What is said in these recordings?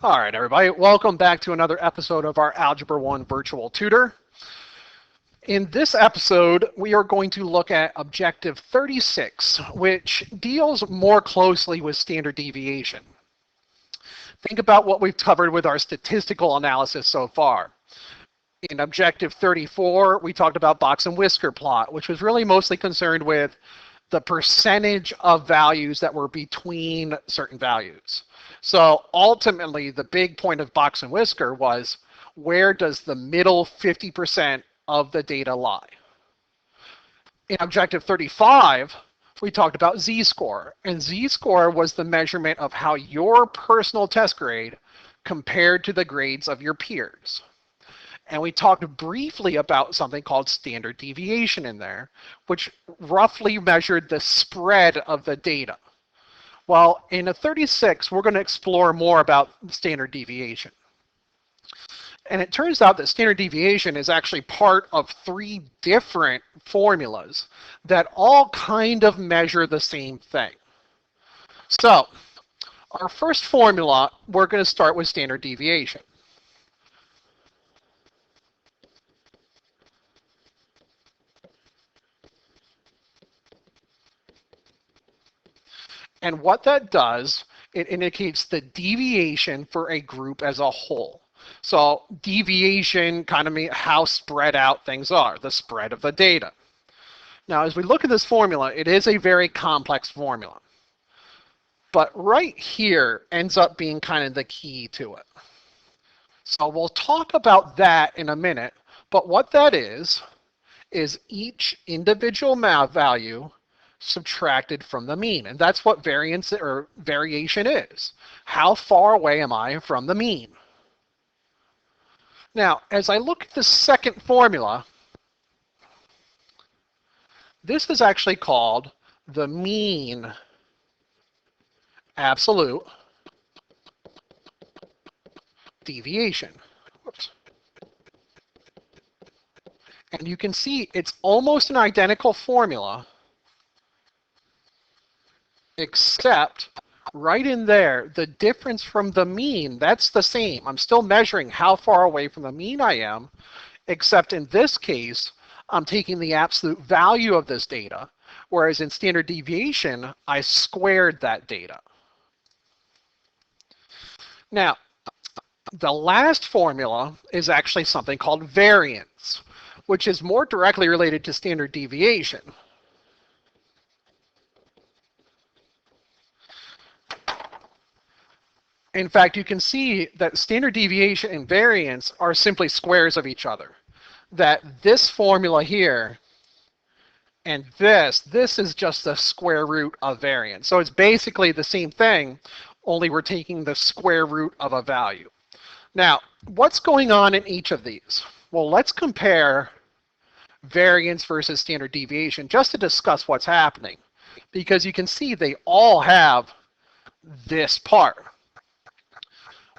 All right, everybody, welcome back to another episode of our Algebra 1 virtual tutor. In this episode, we are going to look at Objective 36, which deals more closely with standard deviation. Think about what we've covered with our statistical analysis so far. In Objective 34, we talked about box and whisker plot, which was really mostly concerned with the percentage of values that were between certain values. So ultimately, the big point of box and whisker was, where does the middle 50% of the data lie? In Objective 35, we talked about z-score, and z-score was the measurement of how your personal test grade compared to the grades of your peers. And we talked briefly about something called standard deviation in there, which roughly measured the spread of the data. Well, in a 36, we're going to explore more about standard deviation. And it turns out that standard deviation is actually part of 3 different formulas that all kind of measure the same thing. So, our first formula, we're going to start with standard deviation. And what that does, it indicates the deviation for a group as a whole. So deviation kind of means how spread out things are, the spread of the data. Now, as we look at this formula, it is a very complex formula. But right here ends up being kind of the key to it. So we'll talk about that in a minute. But what that is each individual value subtracted from the mean. And that's what variance or variation is. How far away am I from the mean? Now, as I look at the second formula, this is actually called the mean absolute deviation. Whoops. And you can see it's almost an identical formula, except right in there, the difference from the mean, that's the same. I'm still measuring how far away from the mean I am, except in this case, I'm taking the absolute value of this data, whereas in standard deviation, I squared that data. Now, the last formula is actually something called variance, which is more directly related to standard deviation. In fact, you can see that standard deviation and variance are simply squares of each other. That this formula here and this is just the square root of variance. So it's basically the same thing, only we're taking the square root of a value. Now, what's going on in each of these? Well, let's compare variance versus standard deviation just to discuss what's happening. Because you can see they all have this part.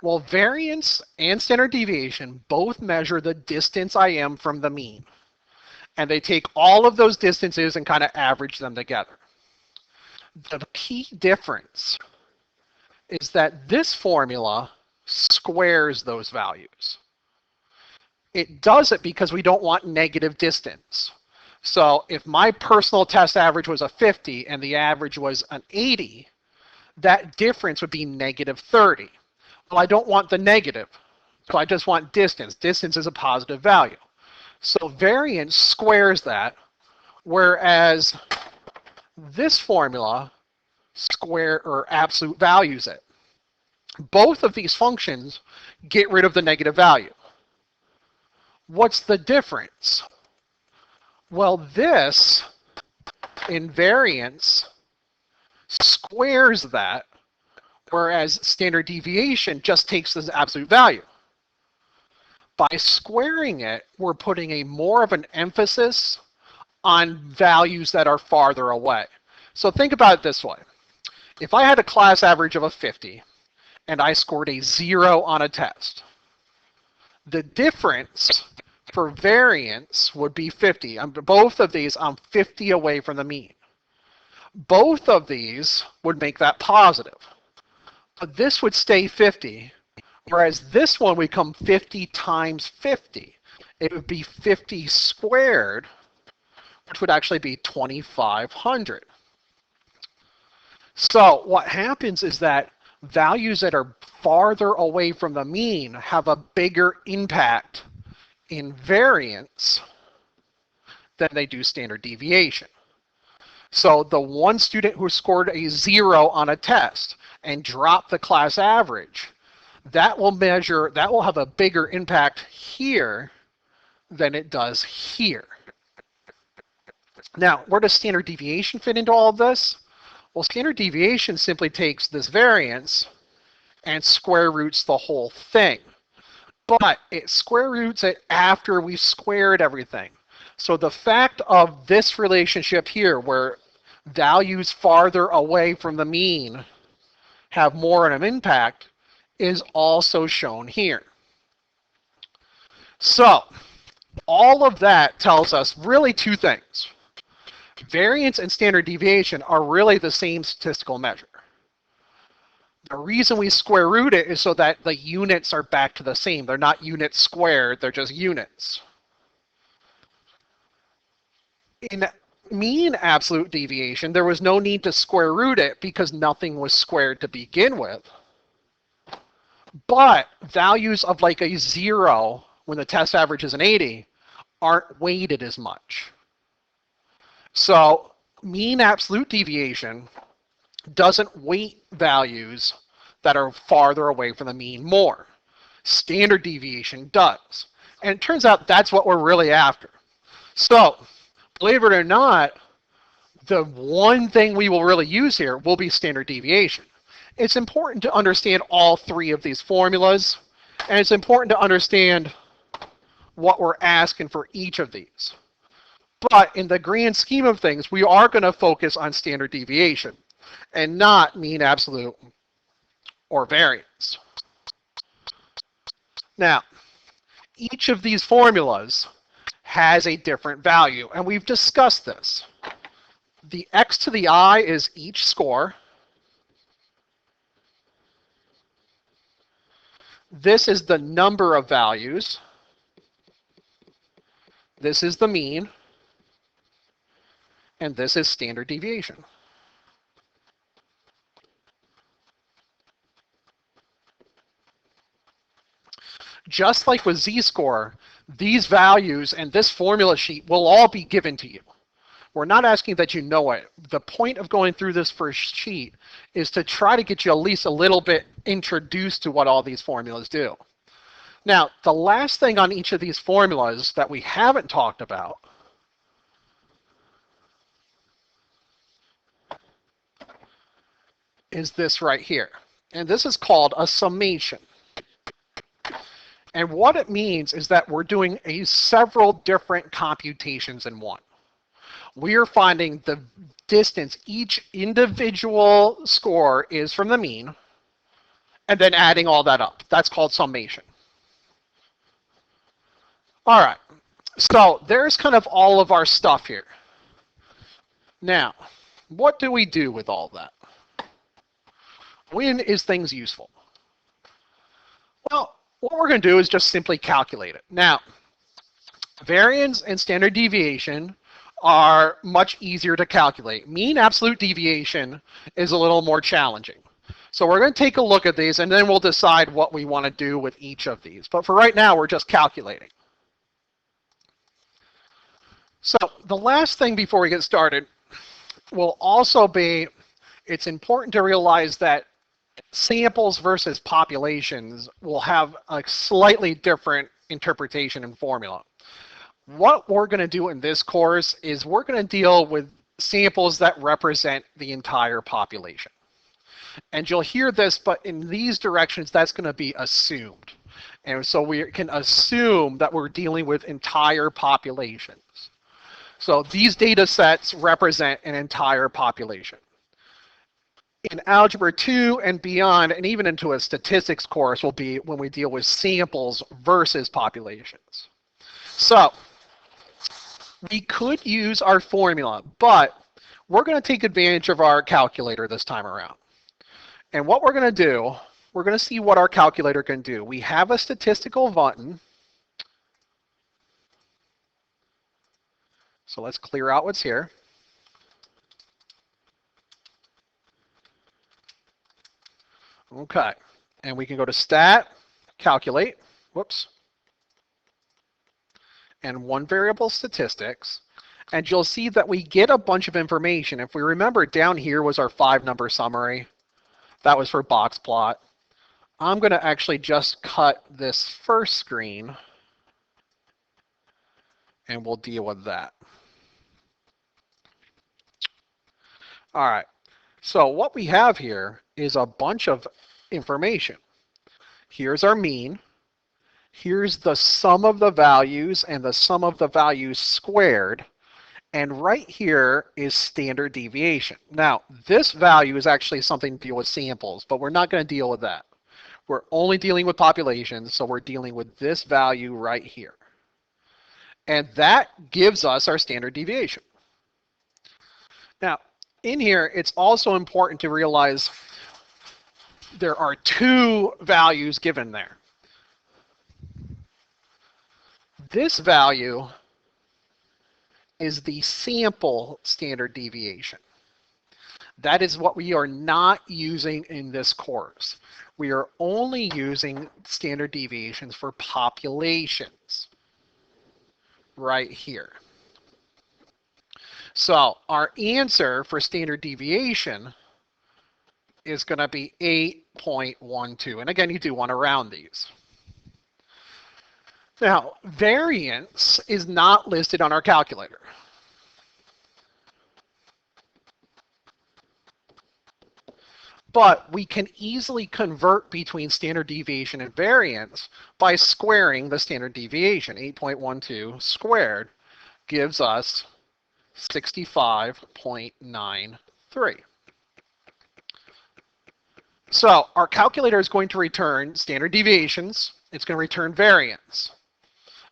Well, variance and standard deviation both measure the distance I am from the mean. And they take all of those distances and kind of average them together. The key difference is that this formula squares those values. It does it because we don't want negative distance. So if my personal test average was a 50 and the average was an 80, that difference would be negative 30. Well, I don't want the negative, so I just want distance. Distance is a positive value. So variance squares that, whereas this formula square or absolute values it. Both of these functions get rid of the negative value. What's the difference? Well, this in variance squares that, whereas standard deviation just takes the absolute value. By squaring it, we're putting a more of an emphasis on values that are farther away. So think about it this way. If I had a class average of a 50 and I scored a 0 on a test, the difference for variance would be 50. Both of these, I'm 50 away from the mean. Both of these would make that positive. But this would stay 50, Whereas this one, we come 50 times 50. It would be 50 squared, which would actually be 2,500. So what happens is that values that are farther away from the mean have a bigger impact in variance than they do standard deviation. So the one student who scored a 0 on a test and dropped the class average, that will have a bigger impact here than it does here. Now, where does standard deviation fit into all of this? Well, standard deviation simply takes this variance and square roots the whole thing. But it square roots it after we've squared everything. So the fact of this relationship here, where values farther away from the mean have more of an impact, is also shown here. So all of that tells us really two things. Variance and standard deviation are really the same statistical measure. The reason we square root it is so that the units are back to the same. They're not units squared, they're just units. In mean absolute deviation, there was no need to square root it because nothing was squared to begin with. But values of like a 0 when the test average is an 80 aren't weighted as much. So mean absolute deviation doesn't weight values that are farther away from the mean more. Standard deviation does. And it turns out that's what we're really after. So, believe it or not, the one thing we will really use here will be standard deviation. It's important to understand all three of these formulas, and it's important to understand what we're asking for each of these. But in the grand scheme of things, we are going to focus on standard deviation and not mean absolute or variance. Now, each of these formulas has a different value, and we've discussed this. The x to the I is each score. This is the number of values. This is the mean. And this is standard deviation. Just like with z-score, these values and this formula sheet will all be given to you. We're not asking that you know it. The point of going through this first sheet is to try to get you at least a little bit introduced to what all these formulas do. Now, the last thing on each of these formulas that we haven't talked about is this right here. And this is called a summation. And what it means is that we're doing several different computations in one. We are finding the distance each individual score is from the mean, and then adding all that up. That's called summation. All right, so there's kind of all of our stuff here. Now, what do we do with all that? When is things useful? Well, what we're going to do is just simply calculate it. Now, variance and standard deviation are much easier to calculate. Mean absolute deviation is a little more challenging. So we're going to take a look at these, and then we'll decide what we want to do with each of these. But for right now, we're just calculating. So the last thing before we get started will also be, it's important to realize that samples versus populations will have a slightly different interpretation and formula. What we're going to do in this course is we're going to deal with samples that represent the entire population. And you'll hear this, but in these directions, that's going to be assumed. And so we can assume that we're dealing with entire populations. So these data sets represent an entire population. In Algebra 2 and beyond, and even into a statistics course, will be when we deal with samples versus populations. So we could use our formula, but we're going to take advantage of our calculator this time around. And what we're going to do we're going to see what our calculator can do. We have a statistical button. So let's clear out what's here. Okay. And we can go to Stat, Calculate, whoops, and one variable statistics. And you'll see that we get a bunch of information. If we remember, down here was our 5-number summary. That was for box plot. I'm going to actually just cut this first screen, and we'll deal with that. All right. So what we have here is a bunch of information. Here's our mean. Here's the sum of the values and the sum of the values squared. And right here is standard deviation. Now, this value is actually something to deal with samples, but we're not going to deal with that. We're only dealing with populations, so we're dealing with this value right here. And that gives us our standard deviation. Now, in here, it's also important to realize there are 2 values given there. This value is the sample standard deviation. That is what we are not using in this course. We are only using standard deviations for populations right here. So our answer for standard deviation is going to be 8.12. And again, you do want to round these. Now, variance is not listed on our calculator. But we can easily convert between standard deviation and variance by squaring the standard deviation. 8.12 squared gives us 65.93. So our calculator is going to return standard deviations. It's going to return variance.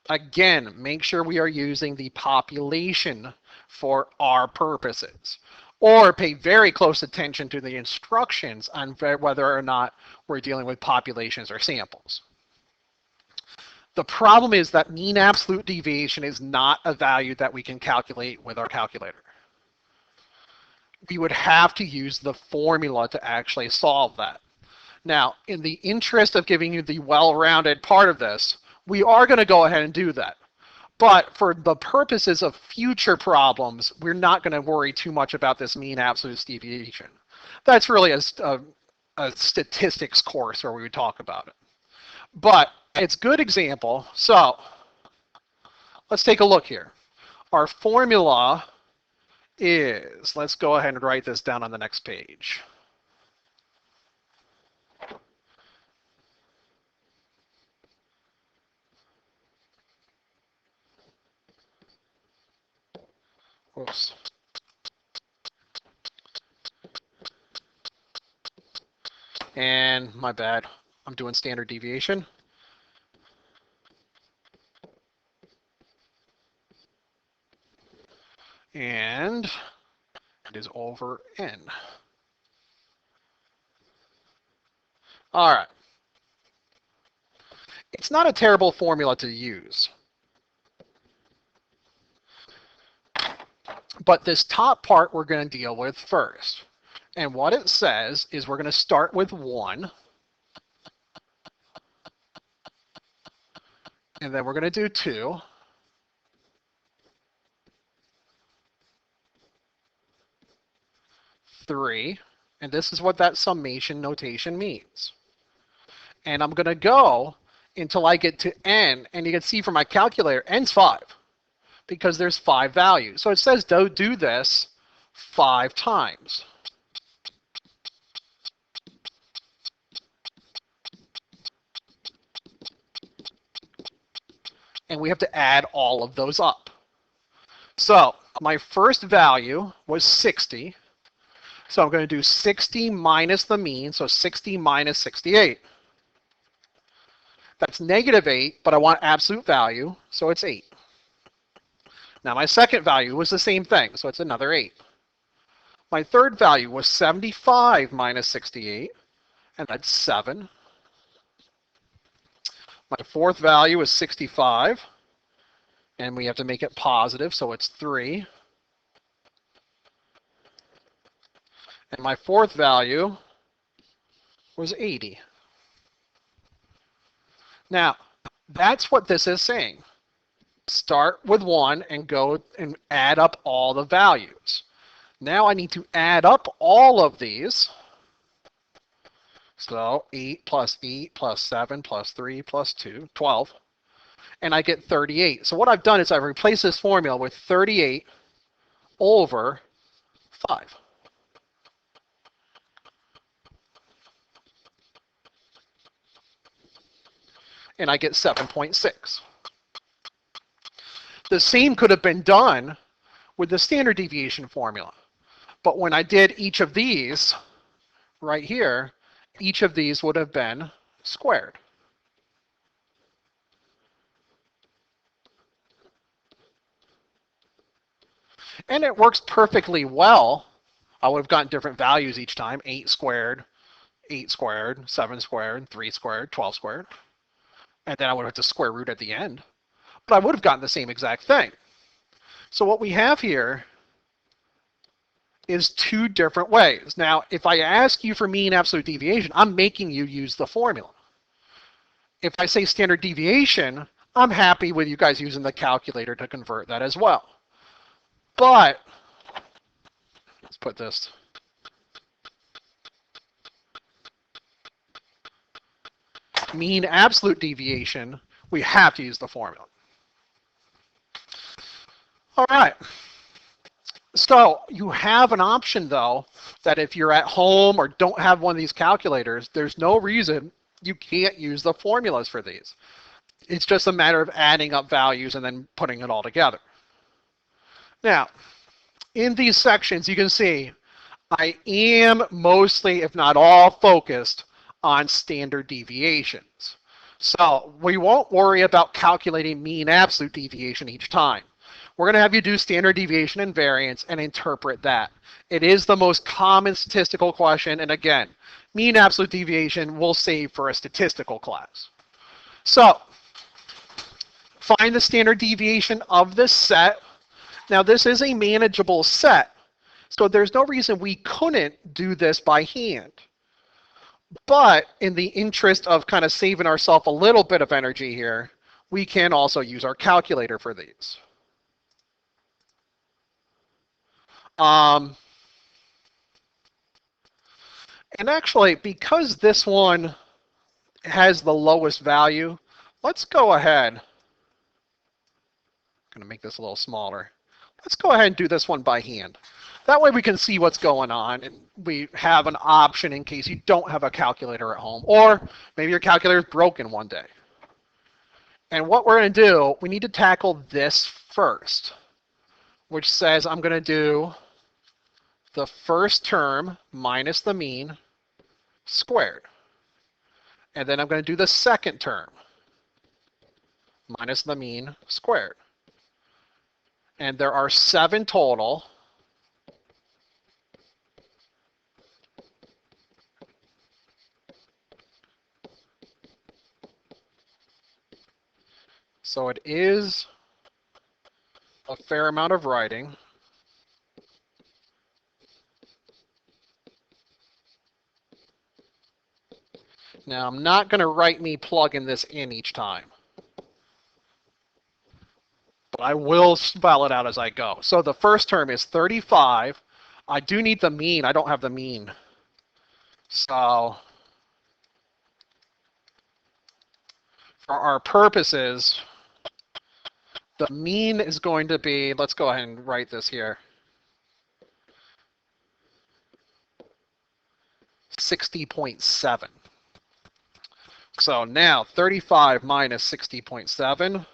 Again, make sure we are using the population for our purposes. Or pay very close attention to the instructions on whether or not we're dealing with populations or samples. The problem is that mean absolute deviation is not a value that we can calculate with our calculator. We would have to use the formula to actually solve that. Now, in the interest of giving you the well-rounded part of this, we are going to go ahead and do that. But for the purposes of future problems, we're not going to worry too much about this mean absolute deviation. That's really a statistics course where we would talk about it. But it's a good example. So let's take a look here. Our formula is, let's go ahead and write this down on the next page. Oops. And my bad, I'm doing standard deviation. And it is over n. All right. It's not a terrible formula to use. But this top part we're going to deal with first. And what it says is we're going to start with 1. And then we're going to do 2. 3. And this is what that summation notation means. And I'm going to go until I get to n. And you can see from my calculator, n's 5. Because there's 5 values. So it says do this 5 times. And we have to add all of those up. So my first value was 60. So I'm going to do 60 minus the mean, so 60 minus 68. That's -8, but I want absolute value, so it's 8. Now my second value was the same thing, so it's another 8. My third value was 75 minus 68, and that's 7. My fourth value is 65, and we have to make it positive, so it's 3. And my fourth value was 80. Now, that's what this is saying. Start with 1 and go and add up all the values. Now I need to add up all of these. So 8 plus 8 plus 7 plus 3 plus 2, 12. And I get 38. So what I've done is I've replaced this formula with 38 over 5. And I get 7.6. The same could have been done with the standard deviation formula. But when I did each of these right here, each of these would have been squared. And it works perfectly well. I would have gotten different values each time: 8 squared, 8 squared, 7 squared, 3 squared, 12 squared. And then I would have to square root at the end. But I would have gotten the same exact thing. So what we have here is 2 different ways. Now, if I ask you for mean absolute deviation, I'm making you use the formula. If I say standard deviation, I'm happy with you guys using the calculator to convert that as well. But let's put this. Mean absolute deviation, we have to use the formula. All right. So you have an option, though, that if you're at home or don't have one of these calculators, there's no reason you can't use the formulas for these. It's just a matter of adding up values and then putting it all together. Now, in these sections, you can see I am mostly, if not all, focused on standard deviations. So we won't worry about calculating mean absolute deviation each time. We're going to have you do standard deviation and variance and interpret that. It is the most common statistical question, and again, mean absolute deviation we'll save for a statistical class. So, find the standard deviation of this set. Now, this is a manageable set, so there's no reason we couldn't do this by hand. But in the interest of kind of saving ourselves a little bit of energy here, we can also use our calculator for these. And actually, because this one has the lowest value, let's go ahead. I'm going to make this a little smaller. Let's go ahead and do this one by hand. That way we can see what's going on, and we have an option in case you don't have a calculator at home, or maybe your calculator is broken one day. And what we're going to do, we need to tackle this first, which says I'm going to do the first term minus the mean squared. And then I'm going to do the second term minus the mean squared. And there are 7 total. So it is a fair amount of writing. Now, I'm not going to write me plugging this in each time, but I will spell it out as I go. So the first term is 35. I do need the mean. I don't have the mean. So for our purposes, the mean is going to be, let's go ahead and write this here, 60.7. So now 35 minus 60.7,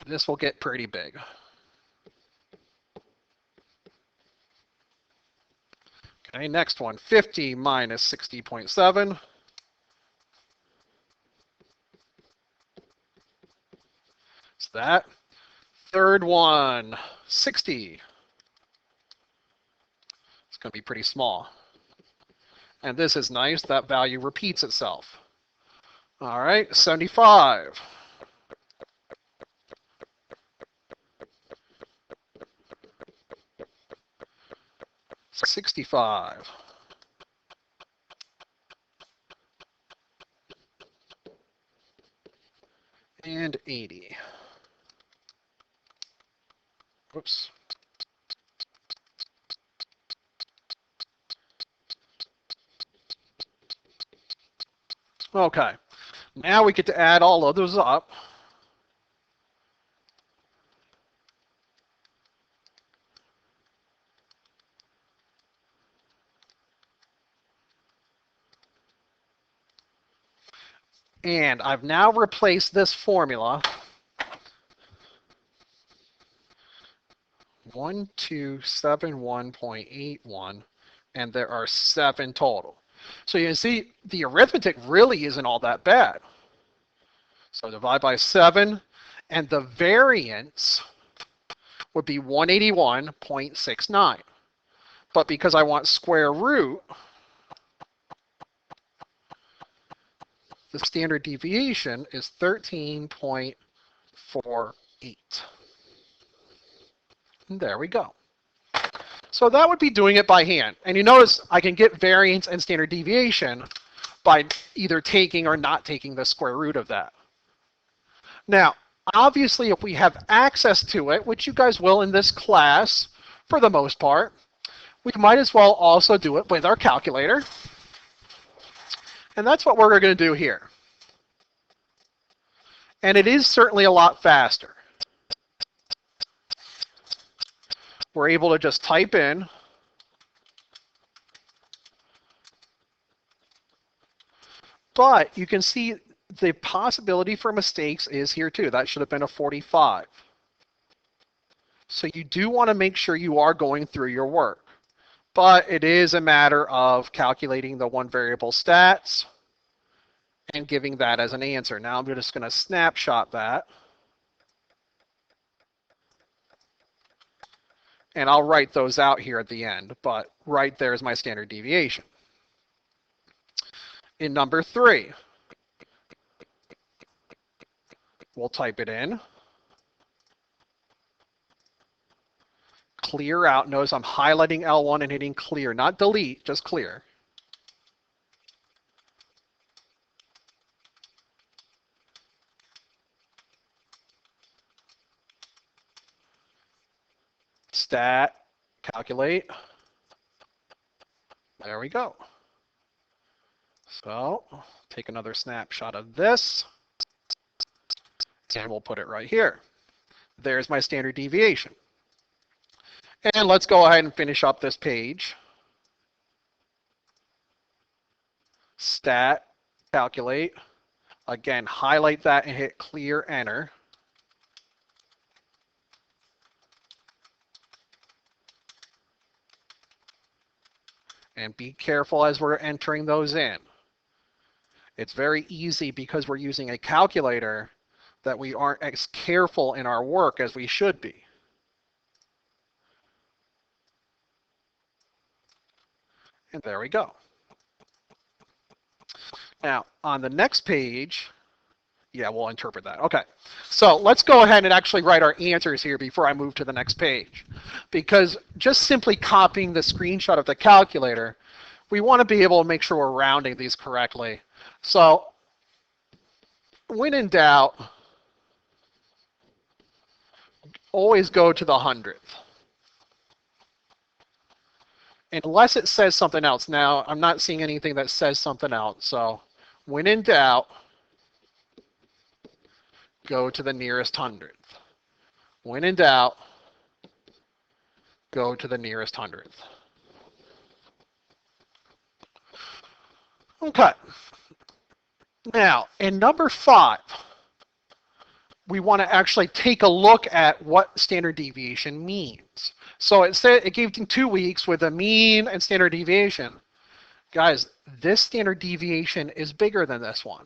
this will get pretty big. Okay, next one, 50 minus 60.7. It's that. Third one, 60. It's going to be pretty small. And this is nice. That value repeats itself. All right, 75. 65. And 80. Whoops. Okay, now we get to add all of those up. And I've now replaced this formula 1271.81, and there are 7 total. So you can see the arithmetic really isn't all that bad. So divide by 7, and the variance would be 181.69. But because I want square root, the standard deviation is 13.48. And there we go. So that would be doing it by hand. And you notice I can get variance and standard deviation by either taking or not taking the square root of that. Now, obviously, if we have access to it, which you guys will in this class for the most part, we might as well also do it with our calculator. And that's what we're going to do here. And it is certainly a lot faster. We're able to just type in but you can see the possibility for mistakes is here too. That should have been a 45. So you do want to make sure you are going through your work. But it is a matter of calculating the one variable stats and giving that as an answer. Now I'm just going to snapshot that. And I'll write those out here at the end, but right there is my standard deviation. In number 3, we'll type it in. Clear out. Notice I'm highlighting L1 and hitting clear, not delete, just clear. Stat, calculate. There we go. So take another snapshot of this, and we'll put it right here. There's my standard deviation. And let's go ahead and finish up this page. Stat, calculate. Again, highlight that and hit clear, enter. And be careful as we're entering those in. It's very easy because we're using a calculator that we aren't as careful in our work as we should be. And there we go. Now, on the next page, yeah, we'll interpret that. Okay, so let's go ahead and actually write our answers here before I move to the next page. Because just simply copying the screenshot of the calculator, we want to be able to make sure we're rounding these correctly. So when in doubt, always go to the 100th. Unless it says something else. Now, I'm not seeing anything that says something else. So when in doubt, go to the nearest 100th. When in doubt, go to the nearest 100th. Okay. Now, in number 5, we want to actually take a look at what standard deviation means. So it said it gave 2 weeks with a mean and standard deviation. Guys, this standard deviation is bigger than this one.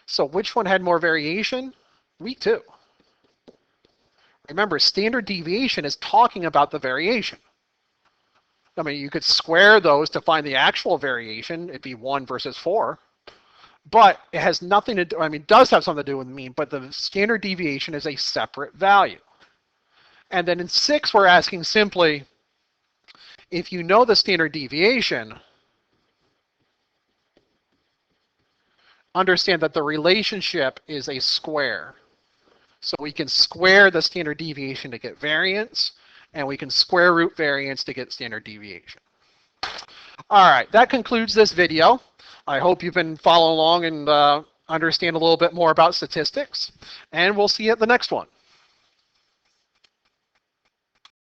So which one had more variation? Week 2. Remember, standard deviation is talking about the variation. I mean, you could square those to find the actual variation. It'd be 1 versus 4. But it has nothing to do, I mean, it does have something to do with the mean, but the standard deviation is a separate value. And then in 6, we're asking simply, if you know the standard deviation, understand that the relationship is a square. So we can square the standard deviation to get variance, and we can square root variance to get standard deviation. All right, that concludes this video. I hope you've been following along and understand a little bit more about statistics, and we'll see you at the next one.